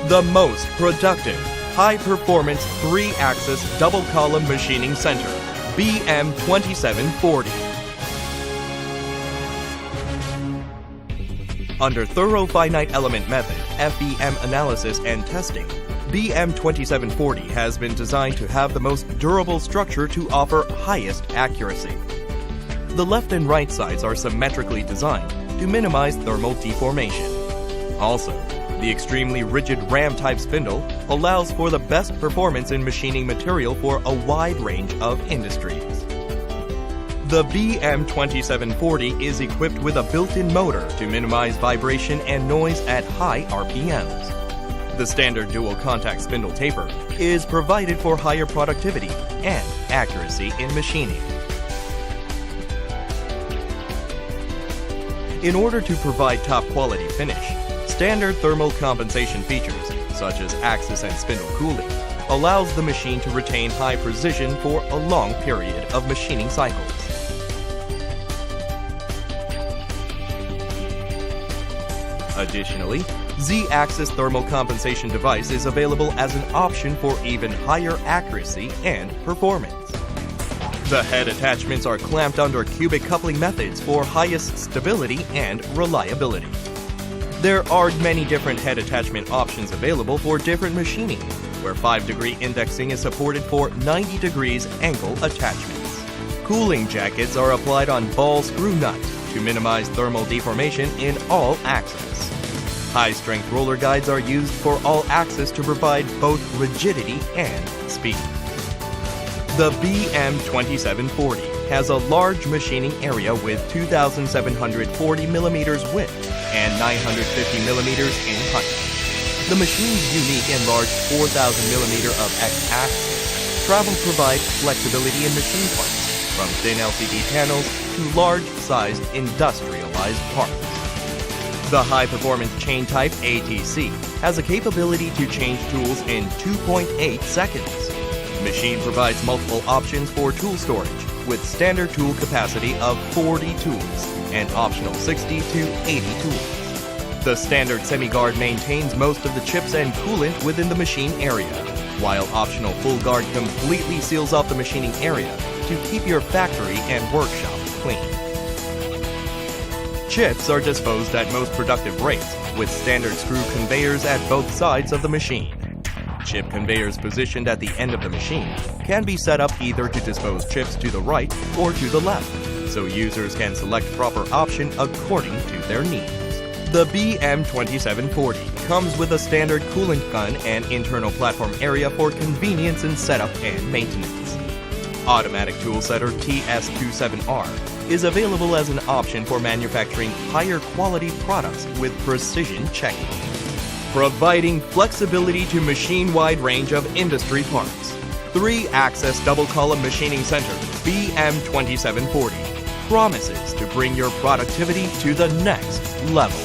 The most productive, high-performance 3-axis double-column machining center, BM2740. Under thorough finite element method, FEM analysis and testing, BM2740 has been designed to have the most durable structure to offer highest accuracy. The left and right sides are symmetrically designed to minimize thermal deformation. Also, the extremely rigid ram-type spindle allows for the best performance in machining material for a wide range of industries. The BM2740 is equipped with a built-in motor to minimize vibration and noise at high RPMs. The standard dual-contact spindle taper is provided for higher productivity and accuracy in machining. In order to provide top-quality finish, standard thermal compensation features, such as axis and spindle cooling, allows the machine to retain high precision for a long period of machining cycles. Additionally, Z-axis thermal compensation device is available as an option for even higher accuracy and performance. The head attachments are clamped under cubic coupling methods for highest stability and reliability. There are many different head attachment options available for different machining, where 5-degree indexing is supported for 90 degrees angle attachments. Cooling jackets are applied on ball screw nut to minimize thermal deformation in all axes. High-strength roller guides are used for all axes to provide both rigidity and speed. The BM2740 has a large machining area with 2,740 millimeters width and 950 millimeters in height. The machine's unique and large 4,000 millimeter of X-axis travel provides flexibility in machine parts, from thin LCD panels to large-sized industrialized parts. The high-performance chain type ATC has a capability to change tools in 2.8 seconds. The machine provides multiple options for tool storage, with standard tool capacity of 40 tools and optional 60 to 80 tools. The standard semi-guard maintains most of the chips and coolant within the machine area, while optional full guard completely seals off the machining area to keep your factory and workshop clean. Chips are disposed at most productive rates, with standard screw conveyors at both sides of the machine. Chip conveyors positioned at the end of the machine can be set up either to dispose chips to the right or to the left, so users can select proper option according to their needs. The BM2740 comes with a standard coolant gun and internal platform area for convenience in setup and maintenance. Automatic Tool Setter TS27R is available as an option for manufacturing higher quality products with precision checking. Providing flexibility to machine wide range of industry parts. 3-axis double column machining center BM2740 promises to bring your productivity to the next level.